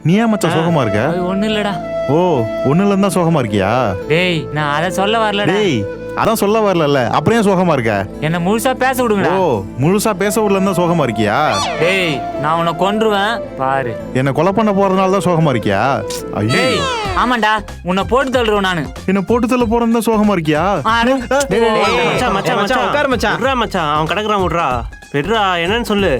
நீ ஏன் மச்சான் சோகமா இருக்க? ஒண்ணு இல்லடா. ஓ, ஒண்ணுல இருந்தா சோகமா இருக்கியா? டேய் நான் அத சொல்ல வரலடா. டேய் அதான் சொல்ல வரல, அப்புறம் ஏன் சோகமா இருக்க? என்ன முழுசா பேச விடுங்கடா. ஓ, முழுசா பேச விடல இருந்தா சோகமா இருக்கியா? டேய் நான் உன்னை கொன்றுவேன் பாரு. என்ன கொலை பண்ண போறதுனால தான் சோகமா இருக்கியா? ஐயோ, டேய் ஆமாண்டா உன்னை போட்டு தள்ளுறேன் நானு. என்ன போட்டு தள்ள போறதா சோகமா இருக்கியா? மச்சான் மச்சான் மச்சான் உட்கார் மச்சான். விட்றா மச்சான், அவன் கிடக்குறான், விட்றா விட்றா. என்னன்னு சொல்லு.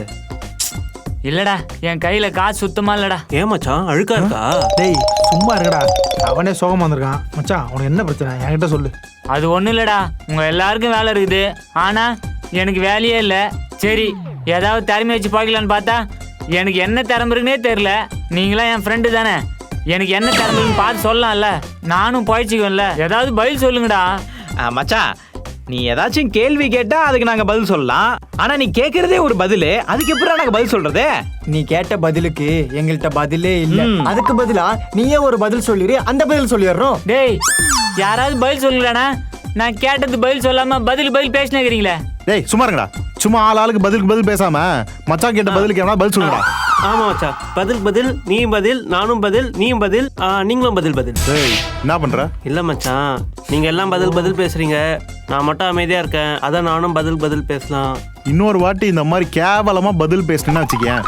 இல்லடா என் கையில காசு சுத்தமா இல்லடா. ஏன் மச்சான் அழுக்கா இருக்கா? டேய் சும்மா இருக்கடா, அவனே சோகமா வந்திருக்கான். மச்சான் உனக்கு என்ன பிரச்சனை என்கிட்ட சொல்லு. அது ஒண்ணும் இல்லடா, உங்க எல்லாருக்கும் வேலை இருக்குது, ஆனா எனக்கு வேலையே இல்லை. சரி ஏதாவது திறமை வச்சு பார்க்கலான்னு பார்த்தா எனக்கு என்ன திறமை இருக்குன்னே தெரியல. நீங்களாம் என் ஃப்ரெண்டு தானே, எனக்கு என்ன திறமைன்னு பார்த்து சொல்லலாம்ல. நானும் போயிடுச்சுக்கோன்ல, ஏதாவது பதில் சொல்லுங்கடா. மச்சான் நீ ஏதாச்சும் கேள்வி கேட்டா அதுக்கு நாங்க பதில் சொல்லலாம். ஆனா நீ கேக்குறதே ஒரு பதிலு, அதுக்கு எப்படி நாங்க பதில் சொல்றது? நீ கேட்ட பதிலுக்கு எங்கள்கிட்ட பதிலே இல்ல. அதுக்கு பதிலா நீயே ஒரு பதில் சொல்லிடு, அந்த பதில் சொல்லிடுறோம். டேய் யாராவது பதில் சொல்லுங்களாண்ணா. நான் கேட்டது பதில் சொல்லாம பதில் பேசினேங்கிறீங்களே. டேய் சும்மா இருங்கடா. சும்மா ஆளுக்கு பதில் பேசாம மச்சான் கேட்ட பதிலுக்கு என்ன பதில் சொல்லுடா. ஆமா மச்சான், பதில் நீயும் பதில், நானும் பதில், நீயும் பதில், நீங்களும் பதில். டேய் என்ன பண்ற? இல்ல மச்சான், நீங்க எல்லாம் பதில் பேசுறீங்க, நான் மட்டும் அமைதியா இருக்கேன். அதான் நானும் பதில் பேசலாம். இன்னொரு வாட்டி இந்த மாதிரி கேவலமா பதில் பேசினா வச்சுக்கேன்,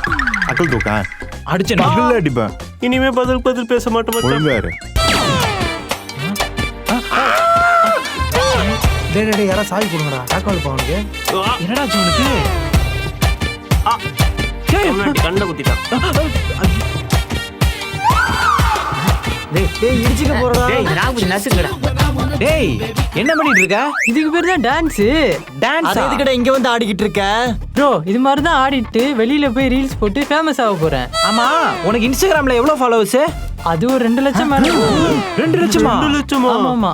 அக்கல் தூக்கேன் அடிச்சு அக்கல்ல அடிப்பேன். இனிமே பதில் பேச மாட்டோம் மச்சான். ஒழுங்காரு. டேய் யாரா சாவி கொடுங்கடா, தாக்கல் அவனுக்கு. என்னடா உனக்கு? கண்ணை குத்திட்டான். டேய் இடிச்சுக்க போறடா. டேய் நான் கொஞ்சம் நசுங்கடா. டேய் என்ன பண்ணிட்டு இருக்க? இதுக்கு பேர் தான் டான்ஸ். அது எதுக்குடா இங்க வந்து ஆடிக்கிட்டு இருக்க? ப்ரோ இது மாதிரி தான் ஆடிட்டு வெளியில போய் ரீல்ஸ் போட்டு ஃபேமஸ் ஆக போறேன். ஆமா உனக்கு இன்ஸ்டாகிராம்ல எவ்வளவு ஃபாலோவர்ஸ்? அது ஒரு 2 லட்சம் மேல. 2 லட்சமா? 2 லட்சமா? ஆமா ஆமா.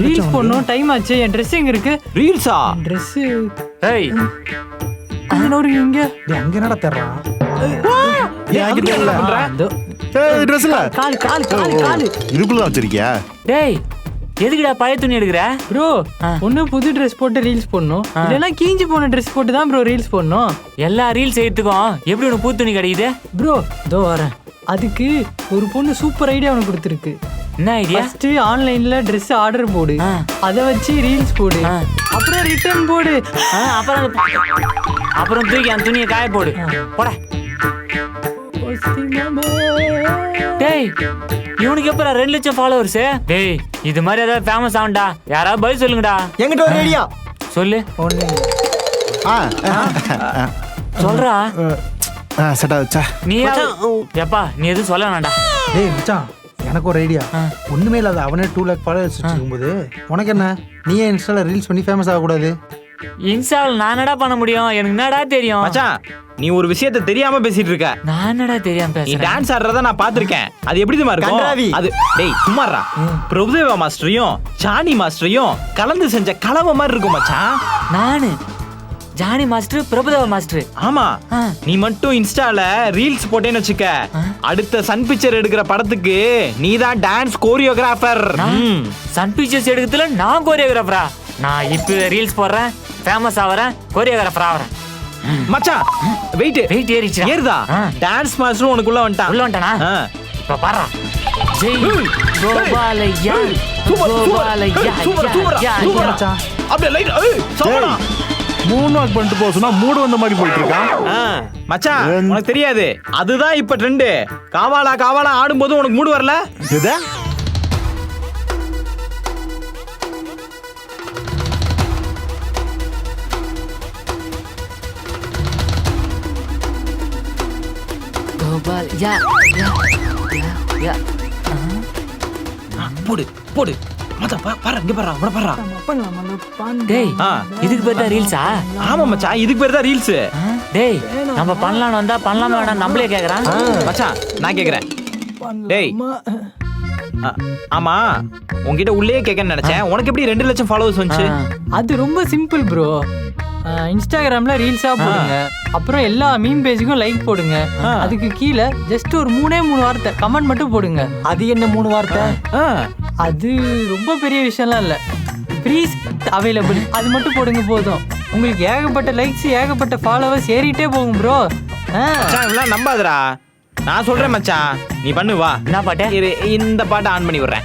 ரீல்ஸ் போடணும், டைம் ஆச்சு. என் ட்ரெஸ் எங்க இருக்கு? ரீல்ஸா? ட்ரெஸ் ஏய் இங்க. டேய் அங்க என்னடா தேடுறான்? ஏய் Dress இல்ல. கால் இதுக்குள்ள வச்சிருக்கியா? டேய் எதுக்குடா பழைய துணி எடுக்கிற? ப்ரோ ஒண்ணு புது ட்ரெஸ் போட்டு ரீல்ஸ் போடணும், இல்லனா கீஞ்சி போன ட்ரெஸ் போட்டு தான் ப்ரோ ரீல்ஸ் போடணும். எல்லா ரீல்ஸ் செய்யறதுக்கும் எப்படி உனக்கு புது துணி கிடைக்குது? ப்ரோ இதோ வரேன். அதுக்கு ஒரு பொண்ணு சூப்பர் ஐடியா உனக்கு கொடுத்துருக்கு. என்ன ஐடியா? ஃபர்ஸ்ட் ஆன்லைன்ல Dress ஆர்டர் போடு, அத வச்சு ரீல்ஸ் போடு, அப்புறம் ரிட்டர்ன் போடு, அப்புறம் தூக்கி அந்த துணியை காய போடு. போட. டேய் இவனுக்கு எப்பறம் 2 லட்சம் ஃபாலோவர்ஸ்? டேய் இது மாதிரி ஏதாவது ஃபேமஸ் ஆவண்டா. யாராவது பதில் சொல்லுங்கடா. என்கிட்ட ஒரு ஐடியா சொல்லு. சொல்றா. செட்டா வச்சா. நீ எப்பா நீ எதுவும் சொல்ல வேண்டாம். டேய் மச்சான் எனக்கு ஒரு ஐடியா. ஒண்ணுமே இல்லாத அவனே 2 lakh ஃபாலோவர்ஸ் வச்சிருக்கும்போது உனக்கு என்ன, நீ ஏன் இன்ஸ்டால ரீல்ஸ் பண்ணி ஃபேமஸ் ஆகக்கூடாது? இன்ஸ்டால நான் என்னடா பண்ண முடியும்? எனக்கு என்னடா தெரியும்? மச்சான் நீ ஒரு விஷயத்தை தெரியாம பேசிட்டு இருக்க. நான் என்னடா தெரியாம நீ பேசுறேன்? டான்ஸ் ஆடுறத நான் பாத்திருக்கேன். அது எப்படி தெரியுமா கன்றாவி. இருக்கும்? அது டேய் சும்மாறா. பிரபுதேவா மாஸ்டரையும் ஜானி மாஸ்டரையும் கலந்து செஞ்ச கலவை மாதிரி இருக்கும் மச்சான். நானு ஜானி மாஸ்டர், பிரபுதேவா மாஸ்டர். ஆமா நீ மட்டும் இன்ஸ்டால ரீல்ஸ் போட்டேன்னு வச்சுக்க, அடுத்த சன் பிக்சர் எடுக்கிற படத்துக்கு நீ தான் டான்ஸ் கோரியோகிராஃபர். சன் பிக்சர்ஸ் எடுக்கிறதுல நான் கோரியோகிராஃபரா? நான் இப்போ ரீல்ஸ் போடுறேன், ஃபேமஸ் ஆவறேன், கோரியோகிராஃபர் ஆவறேன். மச்சான் வெயிட் ஏறிச்சு. ஏறுதா? டான்ஸ் மாஸ்டர் உனக்குள்ள வந்துட்டான். உள்ள வந்துட்டானா? இப்ப பாறா. ஜெய் கோபாலையா சூப்பர் கோபாலையா. சூப்பர். அப்படியே லைட் சோமனா 3 வாக் பண்ணிட்டு போ சொன்னா மூடு வந்த மாதிரி போயிட்டு இருக்கான். மச்சான் உனக்கு தெரியாது, அதுதான் இப்ப ட்ரெண்ட். காவாலா ஆடும்போது உனக்கு மூடு வரல? எது? கோபாலையா யா. போடு மச்சான் பாரு இங்க பாரு அவன பாரு. டேய் இதுக்கு பேர் தான் ரீல்ஸா? ஆமா மச்சான் இதுக்கு பேர் தான் ரீல்ஸ். டேய் நம்ம பண்ணலாம்னு வந்தா பண்ணலாமா வேணாம் நம்மளே கேக்குறான். மச்சான் நான் கேக்குறேன். டேய் ஆமா உன்கிட்ட உள்ளே கேட்கன்னு நினைச்சேன். உனக்கு எப்படி 2 லட்சம் ஃபாலோவர்ஸ் வந்துச்சு? அது ரொம்ப சிம்பிள் ப்ரோ. இன்ஸ்டாகிராம்ல ரீல்ஸா போடுங்க, அப்புறம் எல்லா மீம் பேஜுக்கும் லைக் போடுங்க, அதுக்கு கீழே ஜஸ்ட் ஒரு 3 வார்த்தை கமெண்ட் மட்டும் போடுங்க. அது என்ன 3 வார்த்தை? அது ரொம்ப பெரிய விஷயம்லாம் இல்ல. ப்ளீஸ் அவைலபிள் அது மட்டும் போடுங்க போதும். உங்களுக்கு ஏகப்பட்ட லைக்ஸ் ஏகப்பட்ட ஃபாலோவர்ஸ் ஏறிட்டே போகும் ப்ரோ. மச்சான் இதெல்லாம் நம்பாதடா. நான் சொல்றேன் மச்சான், நீ பண்ணு வா. என்ன பாட்டு? இரு, இந்த பாட்டை ஆன் பண்ணி விடுறேன்.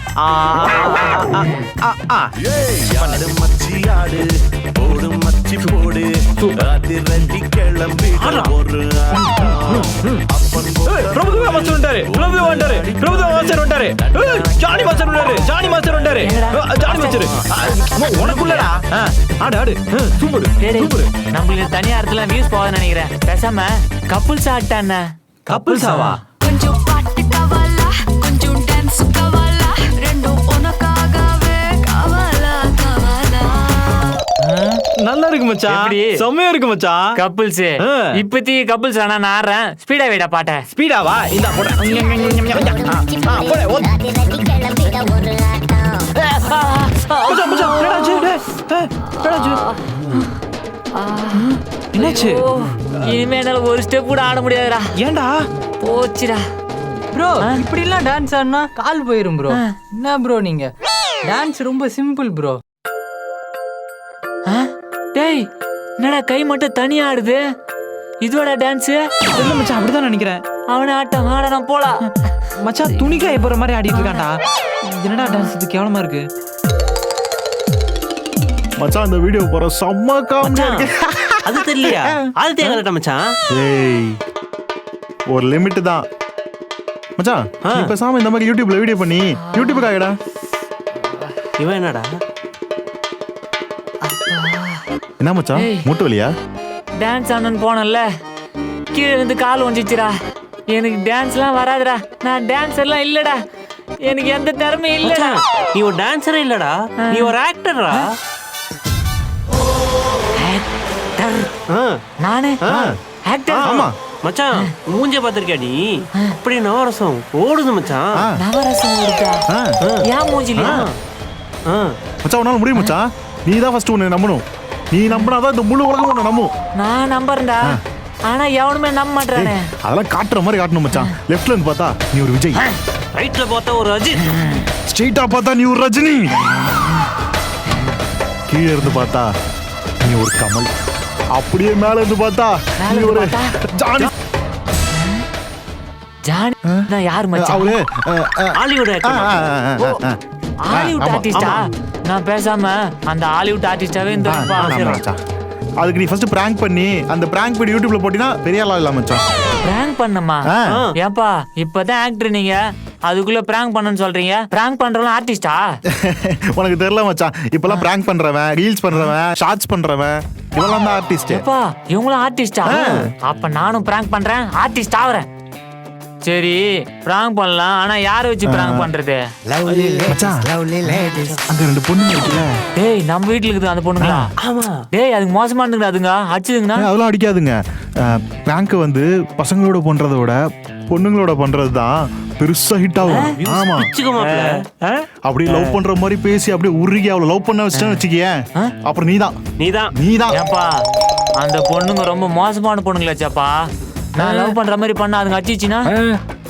பிரபுதேவா மாஸ்டர் வந்துட்டாரு, பிரபுதேவா வந்துட்டாரு, பிரபுதேவா மாஸ்டர் வந்துட்டாரு. ஜானி மாஸ்டர் வந்துட்டாரு, ஜானி மாஸ்டர் வந்துட்டாரு. ஜானி மாஸ்டர் உனக்குள்ளடா. ஆடு ஆடு, சூப்பர் சூப்பர். நம்மளுக்கு தனியா இடத்துல வியூஸ் போகாதுன்னு நினைக்கிறேன். பேசாம கப்புள்ஸ் ஆட்டாண்ணா. கப்புள்ஸாவா? கொஞ்சம் பாட்டு கவலா, கொஞ்சம் டான்ஸ் கவலா, ரெண்டும் உனக்காகவே கவலா கவலா. நல்லா இருக்கு மச்சான், எப்படி? செம்மையா இருக்கு மச்சான். கப்புள்ஸ் இப்பத்தி கப்புள்ஸ் ஆனா நான் ஆடுறேன். ஸ்பீடா வைடா பாட்ட. ஸ்பீடாவா? இந்த போட. என்னாச்சு? இனிமே என்னால ஒரு ஸ்டெப் கூட ஆட முடியாதுடா. ஏன்டா? போச்சுடா. ப்ரோ இப்படிலாம் டான்ஸ் ஆடினா கால் போயிரும் ப்ரோ. என்ன ப்ரோ நீங்க? டான்ஸ் ரொம்ப சிம்பிள் ப்ரோ. டேய் என்னடா கை மட்டும் தனியா ஆடுது? இதுவாடா டான்ஸ்? இல்ல மச்சான், அப்படிதான் நினைக்கிறேன். அவனை ஆட்டம் ஆட நான் போலாம். மச்சான் துணிக்காய போற மாதிரி ஆடிட்டு இருக்கான்டா. என்னடா டான்ஸ் இது கேவலமா இருக்கு. மச்சான் இந்த வீடியோ போற செம்ம காமெடியா மச்சான், இருக்கு. அது தெரியலையா? அது தேங்கலடா மச்சான். ஏய் ஒரு லிமிட் தான் மச்சான். நீ பேசாம இந்த மாதிரி யூடியூப்ல வீடியோ பண்ணி யூடியூப்க்கு ஆகடா. இவன் என்னடா? என்ன மச்சான் மூட்டு வலியா? டான்ஸ் ஆடணும்னு போனேன்ல, கீழே இருந்து கால் ஒஞ்சிச்சுடா. எனக்கு டான்ஸ்லாம் வராதுடா. நான் டான்ஸர்லாம் இல்லடா. எனக்கு எந்த திறமையும் இல்லடா. மச்சான், நீ ஒரு டான்ஸரே இல்லடா, நீ ஒரு ஆக்டர்டா. நானு ஆக்டர்? ஆமா மச்சான் மூஞ்ச பாத்திருக்கியா நீ? அப்படி நவரசம் ஓடுது மச்சான். நவரசம் இருக்கா? ஏன் மூஞ்சிலியா? மச்சான் உன்னால முடியும் மச்சான். நீ தான் ஃபர்ஸ்ட் உன்னை நம்பணும். நீ நம்பினாதான் இந்த முழு உலகம் உன்னை நம்பும். நான் நம்புறேன்டா, ஆனா எவனுமே நம்ப மாட்டானே. அதெல்லாம் காட்டுற மாதிரி காட்டணும் மச்சான். லெஃப்ட்ல இருந்து பார்த்தா நீ ஒரு விஜய், ரைட்ல பார்த்தா ஒரு அஜித், ஸ்ட்ரெயிட்டா பார்த்தா நீ ஒரு ரஜினி, கீழே இருந்து பார்த்தா நீ ஒரு கமல், அப்படியே மேல இருந்து பார்த்தா நீ ஒரு ஜானி. ஜானி நான் யார் மச்சான்? அவரு ஹாலிவுட் ஆக்டர். ஹாலிவுட் ஆர்டிஸ்டா? நான் பேசாம அந்த ஹாலிவுட் ஆர்டிஸ்டாவே இருந்திருப்பா. அதுக்கு நீ ஃபர்ஸ்ட் பிராங்க் பண்ணி அந்த பிராங்க் வீடியோ யூடியூப்ல போட்டினா பெரிய ஆளா இல்ல மச்சான். பிராங்க் பண்ணமா? ஏப்பா இப்பதான் ஆக்டர் நீங்க, அதுக்குள்ள பிராங்க் பண்ணனும் சொல்றீங்க. பிராங்க் பண்றவங்க ஆர்டிஸ்டா? உனக்கு தெரியல மச்சான். இப்பெல்லாம் பிராங்க் பண்றவன், ரீல்ஸ் பண்றவன், ஷார்ட்ஸ் பண்றவன் இவெல்லாம் தான் ஆர்டிஸ்ட். ஏப்பா இவங்களும் ஆர்டிஸ்டா? அப்ப நானும் பிராங்க் பண்றேன், ஆர்டிஸ்ட் ஆவறேன். சரி பிராங்க் பண்ணலாம், ஆனா யாரை வச்சு பிராங்க் பண்றது? மச்சான் அங்க ரெண்டு பொண்ணுங்க இருக்குல்ல. டேய் நம்ம வீட்டுல இருக்குது அந்த பொண்ணுங்களா? ஆமா. டேய் அதுக்கு மோசமா இருந்துங்க, அதுங்க அடிச்சுதுங்கண்ணா. அதெல்லாம் அடிக்காதுங்க. பிராங்க் வந்து பசங்களோட பண்றதை விட பொண்ணுங்களோட பண்றது தான் பெருசா ஹிட் ஆகும். ஆமா பிச்சுக்க மாப்ள. அப்படியே லவ் பண்ற மாதிரி பேசி அப்படியே உருகி அவளை லவ் பண்ண வச்சுட்டேன்னு வச்சுக்கியேன், அப்புறம் நீதான் நீதான் ஏப்பா அந்த பொண்ணுங்க ரொம்ப மோசமான பொண்ணுங்களாச்சாப்பா. நான் லவ் பண்ற மாதிரி பண்ண அதுங்க அடிச்சிச்சுன்னா?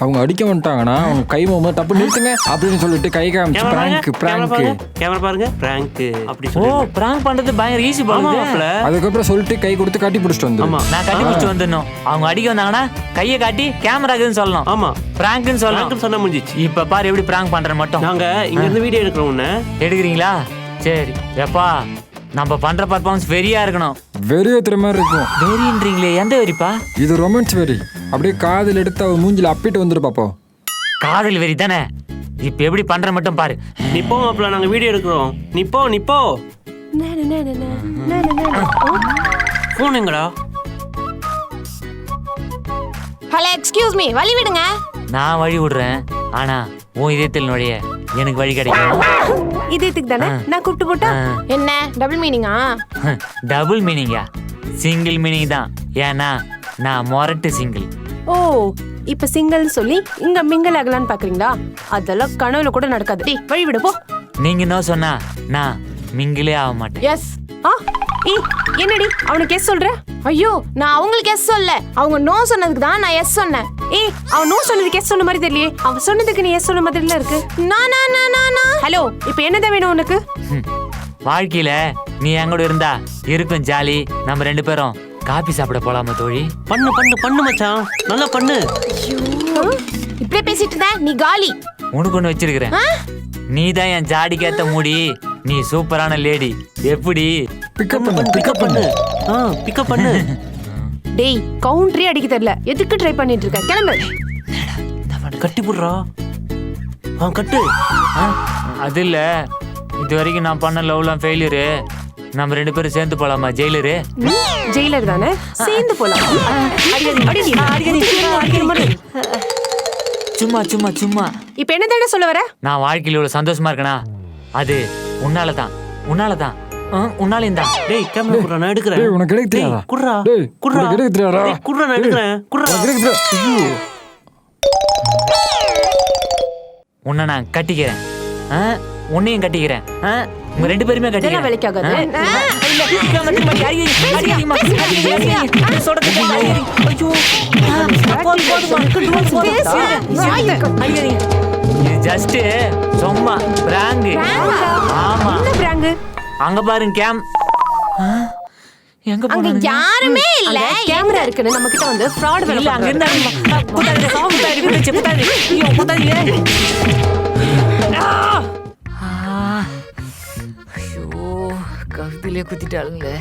அவங்க அடிக்க வந்துட்டாங்கன்னா அவங்க கை மாமா தப்பு நிறுத்துங்க அப்படின்னு சொல்லிட்டு கை காமிச்சு பிராங்க் கேமரா பாருங்க பிராங்க் அப்படி ஓ சொல்லி பிராங்க் பண்றது பயங்கர ஈஸி பாருங்க. அதுக்கப்புறம் சொல்லிட்டு கை கொடுத்து கட்டி பிடிச்சிட்டு வந்து. ஆமா நான் கட்டி பிடிச்சு வந்துடணும். அவங்க அடிக்க வந்தாங்கன்னா கையை காட்டி கேமராக்குன்னு சொல்லணும். ஆமா பிராங்க்னு சொல்லணும். சொன்னா முடிஞ்சிச்சு. இப்ப பாரு எப்படி பிராங்க் பண்றேன் மட்டும். நாங்க இங்க இருந்து வீடியோ எடுக்கிறோம். உன்ன எடுக்கிறீங்களா? சரி எப்பா நம்ம பண்ற பர்ஃபார்மன்ஸ் வெறியா இருக்கணும். வெறி ஏத்துற மாதிரி இருக்கும். வெறின்றீங்களே, எந்த வெறிப்பா? இது ரொமான்ஸ் வெறி. அப்படியே காதல் எடுத்து அவ மூஞ்சில அப்பிட்டு வந்துரு பாப்போம். காதல் வெறி தானே. இப்ப எப்படி பண்ற மட்டும் பாரு. நிப்போ மாப்ள, நாங்க வீடியோ எடுக்கிறோம். நிப்போ போன் எங்கடா? ஹலோ எக்ஸ்கியூஸ் மீ, வழி விடுங்க. நான் வழி விடுறேன், ஆனா உன் இதயத்தில் நுழைய எனக்கு வழி கிடைக்கும். இதயத்துக்கு தானே நான் கூப்பிட்டு போட்டா என்ன டபுள் மீனிங்கா? டபுள் மீனிங்கா? சிங்கிள் மீனிங் தான். ஏன்னா நான் மொரட்டு சிங்கிள். ஓ இப்ப சிங்கிள்னு சொல்லி இங்க மிங்கிள் ஆகலான்னு பாக்குறீங்களா? அதெல்லாம் கனவுல கூட நடக்காது. டேய் வழி விடு போ. நீங்க என்ன சொன்னா நான் மிங்கிளே ஆக மாட்டேன். எஸ். என்னடி அவனுக்கு எஸ் சொல்ற? ஐயோ நான் அவங்களுக்கு எஸ் சொல்ல, அவங்க நோ சொன்னதுக்கு தான் நான் எஸ் சொன்னேன். அவன் நோ சொன்னதுக்கு எஸ் சொன்ன மாதிரி தெரியலையே. அவன் சொன்னதுக்கு நீ எஸ் சொன்ன மாதிரில இருக்கு. ஹலோ இப்போ என்னதான் வேணும் உனக்கு? வாழ்க்கையில நீ எங்கூட இருந்தா இருக்கும் ஜாலி. நம்ம ரெண்டு பேரும் காபி சாப்பிட போலாமா தோழி? பண்ணு மச்சான், நல்லா பண்ணு. ஐயோ இப்படியே பேசிட்டு இருந்த நீ காலி. உனக்கு ஒண்ணு வச்சிருக்கிறேன். நீ தான் என் ஜாடிக்கேத்த மூடி. நீ சூப்பரான லேடி. எப்படி பிக்கப் பண்ணு பிக்கப் பண்ணு. பிக்கப் பண்ணு. டேய் கவுண்டரே அடிக்க தெரியல, எதுக்கு ட்ரை பண்ணிட்டு இருக்க? கிளம்பு. கட்டி போடுறா. கட்டு. அது இல்ல, இது வரைக்கும் நான் பண்ண லவ்லாம் ஃபெயிலியரு. நம்ம 2 பேரும் சேர்ந்து போலாமா ஜெயிலரு? ஜெயிலர் தானே, சேர்ந்து போலாம். சும்மா சும்மா சும்மா. இப்ப என்ன தானே சொல்ல வர? நான் வாழ்க்கையில இவ்வளவு சந்தோஷமா இருக்கேனா, அது உன்னாலதான். உன்னாலதான். உன்னாலையும் தான். டேய் கேமரா குடுறா, நான் எடுக்கிறேன். டேய் உனக்கு எடுக்க தெரியாதா? குடுறா. டேய் குடுறா. உனக்கு எடுக்க தெரியாதா? டேய் குடுறா, நான் எடுக்கிறேன். குடுறா. உனக்கு எடுக்க தெரியாதா? உன்னை நான் கட்டிக்கிறேன். உன்னையும் கட்டிக்கிறேன். உங்க 2 பேருமே இதெல்லாம் கட்டிக்கிறேன். வேலைக்காகாது. இது ஜஸ்ட் சும்மா பிராங்க். ஆமா, என்ன பிராங்கு? அங்க பாருங்க கேம். எங்க அங்க போனானுங்க? யாருமே இல்ல. கேமரா இருக்குன்னு நம்ம கிட்ட வந்து ஃப்ராட் வேலை இல்ல, அங்க பண்றாங்க. கழுத்திலே குத்திட்டாளுங்களே.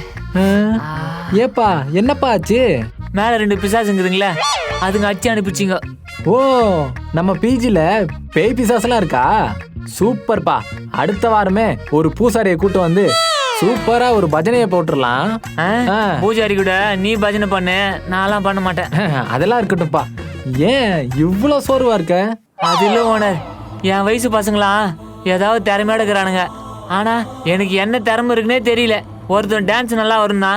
ஏப்பா என்னப்பா ஆச்சு? மேல 2 பிசாசுங்குதுங்களே, அதுங்க அடிச்சு அனுப்பிச்சிங்க. ஓ நம்ம பிஜில பேய் பிசாசெல்லாம் இருக்கா? சூப்பர்ப்பா. அடுத்த வாரமே ஒரு பூசாரியை கூட்டு வந்து சூப்பரா ஒரு பஜனையை போட்டுடலாம். பூஜாரி கூட நீ பஜனை பண்ணு, நான்லாம் பண்ண மாட்டேன். அதெல்லாம் இருக்கட்டும்ப்பா. ஏன் இவ்வளோ சோர்வா இருக்க? அது இல்ல ஓனர், என் வயசு பசங்களாம் ஏதாவது திறமையோட இருக்கிறானுங்க. ஆனா எனக்கு என்ன திறமை இருக்குன்னே தெரியல. ஒருத்தன் டான்ஸ் நல்லா வரும்னா,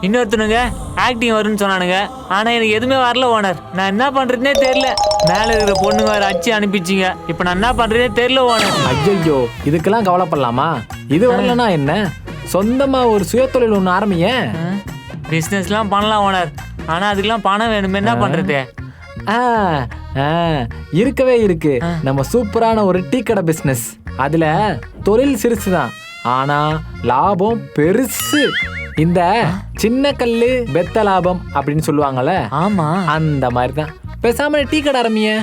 இன்னொருத்தனுங்க ஆக்டிங் வரும்னு சொன்னானுங்க. ஆனா எனக்கு எதுவுமே வரல ஓனர். நான் என்ன பண்றதுனே தெரியல. மேல இருக்கிற பொண்ணுங்க வேற அடிச்சு அனுப்பிச்சிங்க. இப்ப நான் என்ன பண்றதே தெரியல ஓனர். ஐயோ இதுக்கெல்லாம் கவலைப்படலாமா? இது வரலன்னா என்ன, சொந்தமா ஒரு சுயதொழில் ஒன்று ஆரம்பிங்க. பிசினஸ்லாம் பண்ணலாம் ஓனர், ஆனா அதுக்கெல்லாம் பணம் வேணுமே. என்ன பண்றது? இருக்கவே இருக்கு நம்ம சூப்பரான ஒரு டீ கடை பிசினஸ். அதுல தொழில் சிறுசுதான், ஆனா லாபம் பெருசு. இந்த சின்ன கல்லு பெத்த லாபம் அப்படின்னு சொல்லுவாங்கல்ல, ஆமா அந்த மாதிரி தான். பேசாம டீ கடை ஆரம்பிங்க.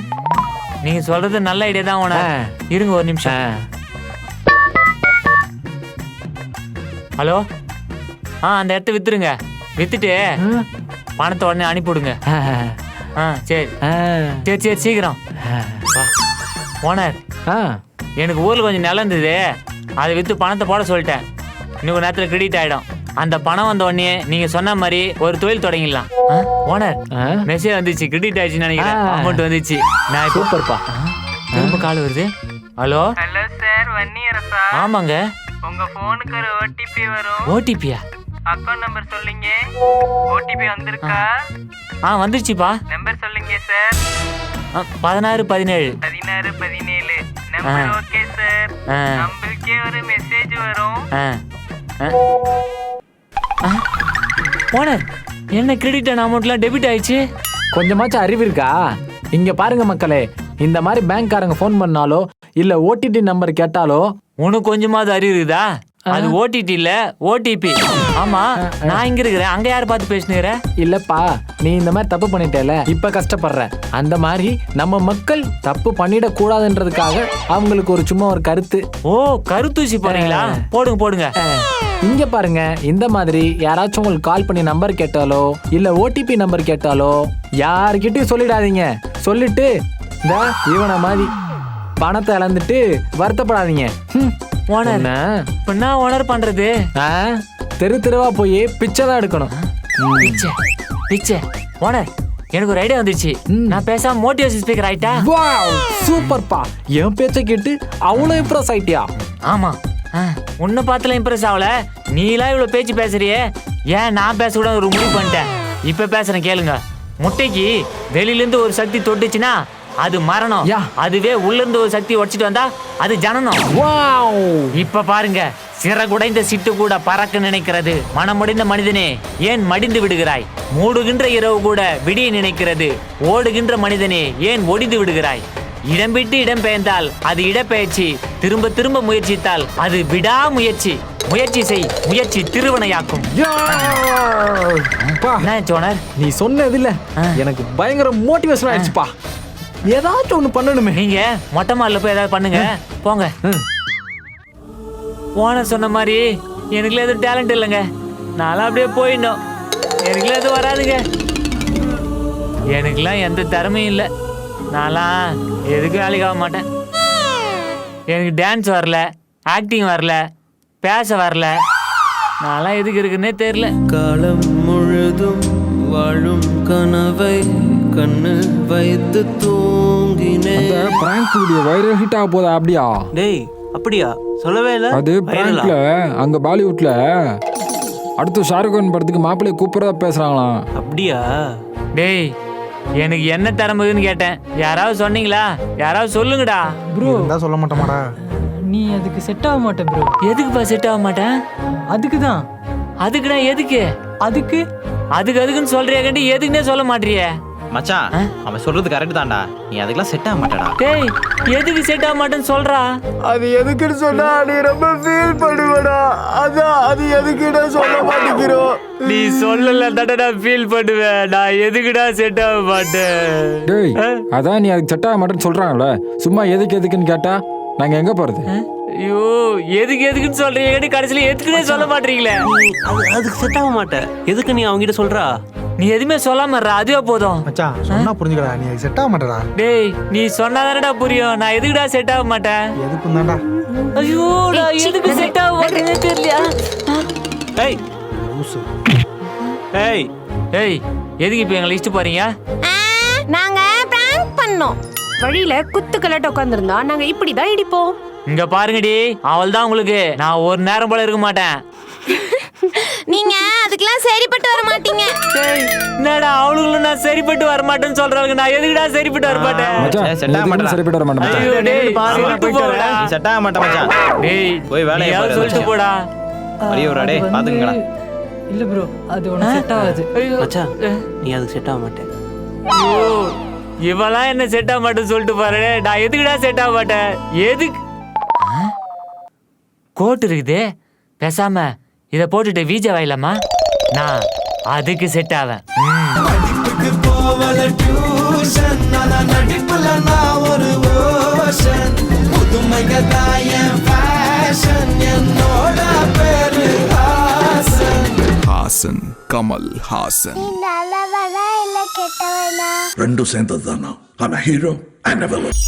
நீங்க சொல்றது நல்ல ஐடியா தான் ஓனர். இருங்க ஒரு நிமிஷம். ஹலோ, அந்த இடத்த வித்துருங்க. வித்துட்டு பணத்தை உடனே அனுப்பிவிடுங்க. சரி சரி சரி சீக்கிரம் ஓனர். எனக்கு ஊர்ல கொஞ்சம் நிலம் இருந்தது, அதை வித்து பணத்தை போட சொல்லிட்டேன். இன்னொரு நேரத்தில் கிரெடிட் ஆயிடும். அந்த பணம் வந்த உடனே நீங்க சொன்ன மாதிரி ஒரு தொழில் தொடங்கிடலாம். ஓனர் மெசேஜ் வந்துச்சு, கிரெடிட் ஆயிடுச்சுன்னு நினைக்கிறேன். அமௌண்ட் வந்துச்சு. நான் சூப்பர்ப்பா. திரும்ப கால் வருது. ஹலோ ஹலோ சார், வன்னியரசா? ஆமாங்க. உங்க போனுக்கு ஒரு ஓடிபி வரும். ஓடிபியா? அக்கவுண்ட் நம்பர் சொல்லுங்க. ஓடிபி வந்திருக்கா? வந்துருச்சுப்பா. நம்பர் சொல்லுங்க சார். 1617. 1617 நம்பர். ஓகே சார், நம்மளுக்கே ஒரு மெசேஜ் வரும். ஓனர் என்ன கிரெடிட் ஆன அமௌண்ட்லாம் டெபிட் ஆயிடுச்சு. கொஞ்சமாச்சும் அறிவு இருக்கா? இங்க பாருங்க மக்களே, இந்த மாதிரி பேங்க்காரங்க ஃபோன் பண்ணாலோ இல்ல ஓடிடி நம்பர் கேட்டாலோ, உனக்கு கொஞ்சமாவது அறிவு இருக்குதா? அது ஓடிடி இல்ல, ஓடிபி. ஆமா, நான் இங்க இருக்கிறேன். அங்க யாரை பார்த்து பேசுனீர? இல்லப்பா, நீ இந்த மாதிரி தப்பு பண்ணிட்டேல, இப்ப கஷ்டப்படுற. அந்த மாதிரி நம்ம மக்கள் தப்பு பண்ணிட கூடாதுன்றதுக்காக அவங்களுக்கு ஒரு சும்மா ஒரு கருத்து. ஓ, கருத்தூசி போறீங்களா? போடுங்க போடுங்க. இங்க பாருங்க, இந்த மாதிரி யாராச்சும் உங்களுக்கு கால் பண்ணி நம்பர் கேட்டாலோ இல்ல ஓடிபி நம்பர் கேட்டாலோ யாருக்கிட்டையும் சொல்லிடாதீங்க. சொல்லிட்டு இவனை மாதிரி பணத்தை இழந்துட்டு வருத்தப்படாதீங்க. ஓனர் இப்ப நான் ஓனர் பண்றது தெரு தெருவா போய் பிச்சை தான் எடுக்கணும். பிச்சை பிச்சை. ஓனர் எனக்கு ஒரு ஐடியா வந்துச்சு. நான் பேசாம மோட்டிவேஷன் ஸ்பீக்கர் ஆயிட்டா? சூப்பர்ப்பா. என் பேச்சை கேட்டு அவ்வளவு இம்ப்ரெஸ் ஆயிட்டியா? ஆமா, உன்னை பார்த்துல இம்ப்ரெஸ் ஆகல. நீலாம் இவ்வளவு பேச்சு பேசுறியே, ஏன் நான் பேச கூட ஒரு முடிவு பண்ணிட்டேன். இப்ப பேசுறேன் கேளுங்க. முட்டைக்கு வெளியில இருந்து ஒரு சக்தி தொட்டுச்சுன்னா அது மரணம். அதுவே உள்ள இருந்து ஒரு சக்தி உடைச்சிட்டு வந்தா அது ஜனனம். இப்ப பாருங்க, சிறகுடைந்த சிட்டு கூட பறக்க நினைக்கிறது. மனமுடைந்த மனிதனே ஏன் மடிந்து விடுகிறாய்? மூடுகின்ற இரவு கூட விடிய நினைக்கிறது. ஓடுகின்ற மனிதனே ஏன் ஒடிந்து விடுகிறாய்? இடம் விட்டு இடம் பெயர்ந்தால் அது இடப்பெயர்ச்சி. திரும்ப திரும்ப முயற்சித்தால் அது விடாமுயற்சி. முயற்சி செய், முயற்சி திருவனையாக்கும். நீ சொன்னது இல்ல, எனக்கு பயங்கர மோட்டிவேஷன் ஆயிடுச்சுப்பா. ஏதாச்சும் ஒண்ணு பண்ணணுமே. நீங்க மொட்டை மாடல போய் ஏதாவது பண்ணுங்க போங்க. ஓனர் சொன்ன மாதிரி எனக்குலாம் எதுவும் டேலண்ட் இல்லைங்க. நான்லாம் அப்படியே போயிடணும். எனக்குலாம் எதுவும் வராதுங்க. எனக்குலாம் எந்த திறமையும் இல்லை. நான்லாம் எதுக்கும் வேலைக்கு ஆக மாட்டேன். எனக்கு டான்ஸ் வரல, ஆக்டிங் வரல, பேச வரல. நான்லாம் எதுக்கு இருக்குன்னே தெரியல. காலம் முழுதும் வாழும் கனவை கண்ணு வைத்து தூங்கினே. அந்த பிராங்க் வீடியோ வைரல் ஹிட் ஆக போதா? அப்படியா? டேய் அப்படியா? சொல்லவே இல்ல. அது பிராங்க்ல அங்க பாலிவுட்ல அடுத்து ஷாருக்கான் படத்துக்கு மாப்பிள்ளை கூப்பிடறதா பேசுறாங்களாம். அப்படியா? டேய் எனக்கு என்ன திறமைன்னு கேட்டேன். யாராவது சொன்னீங்களா? யாராவது சொல்லுங்கடா. ப்ரோ இருந்தா சொல்ல மாட்டோமாடா? நீ அதுக்கு செட் ஆக மாட்டே ப்ரோ. எதுக்குப்பா செட் ஆக மாட்டேன்? அதுக்கு தான். அதுக்குடா எதுக்கு? அதுக்கு அதுக்குன்னு சொல்றியா கண்டி எதுக்குன்னே சொல்ல மாட்டியே? மச்சான் அவன் சொல்றது கரெக்ட் தான்டா. நீ அதுக்கெல்லாம் செட் ஆக மாட்டடா. டேய் எதுக்கு செட் ஆக மாட்டேன்னு சொல்றா. அது எதுக்குன்னு சொன்னா நீ ரொம்ப ஃபீல் பண்ணுவடா. அதான் அது எதுக்குடா சொல்ல மாட்டேங்கிறோம். நீ சொல்லல தடடா ஃபீல் பண்ணுவேன். நான் எதுக்குடா செட் ஆக மாட்டேன்? டேய் அதான் நீ அதுக்கு செட் ஆக மாட்டேன்னு சொல்றாங்கல்ல, சும்மா எதுக்குன்னு கேட்டா நாங்க எங்க போறது? ஐயோ எதுக்குன்னு சொல்றீங்க, கடைசியில எதுக்குன்னே சொல்ல மாட்டீங்களே. அதுக்கு செட் ஆக மாட்டேன். எதுக்கு நீ அவங்க கிட்ட சொல்றா? நீ எதுவுமே சொல்லாம அதுவே போதும். மச்சான் சொன்னா புரிஞ்சுக்கடா. நீ செட் ஆக மாட்டடா. டேய் நீ சொன்னாதானடா புரியும். நான் எதுக்குடா செட் ஆக மாட்டேன்? எதுக்கும் தான்டா. ஐயோ நான் எதுக்கு செட் ஆக மாட்டேன்னு தெரியலையா? ஏய் லூசு. ஏய் ஏய் எதுக்கு இப்ப எங்களை இஷ்ட போறீங்க? நாங்க பிராங்க் பண்ணோம். வழியில குத்து கலட்ட உட்காந்துருந்தா நாங்க இப்படிதான் இடிப்போம். இங்க பாருங்கடி, அவள் தான் உங்களுக்கு. நான் ஒரு நேரம் போல இருக்க மாட்டேன். நீங்க அதுக்கெல்லாம் சரிப்பட்டு வர மாட்டீங்க. என்னடா அவளுங்களும் நான் சரிப்பட்டு வர மாட்டேன்னு சொல்றாங்க. நான் எதுக்குடா சரிப்பட்டு வர மாட்டேன்? மச்சான் செட் ஆக எதுக்கும் மாட்டடா. சரிப்பட்டு வர மாட்டேன். ஐயோ டேய் பாருங்க போடா. நீ செட் ஆக மாட்ட மச்சான். டேய் போய் வேலையை நீயாவது பாரு, சொல்லிட்டு மச்சான். போடா. அரியோ டேய் அது வந்து- பாத்துங்கடா. இல்ல ப்ரோ அது உனக்கு செட் ஆகாது. ஐயோ மச்சான் நீ அதுக்கு செட் ஆக மாட்டேன். ஐயோ இவெல்லாம் என்ன செட் ஆக மாட்டேன்னு சொல்லிட்டு பாரு. நான் எதுக்குடா செட் ஆக மாட்டேன்? எதுக்கு கோட் இருக்குது? பேசாம இத போட்டுட்டு வீஜா வாயிலாமா? நான் அதுக்கு செட் ஆவேன். ஹாசன், கமல் ஹாசன். நல்லவனா இல்ல கெட்டவனா? ரெண்டும் சேர்ந்தது தானா? ஆனா ஹீரோ அண்ட் வில்லன்.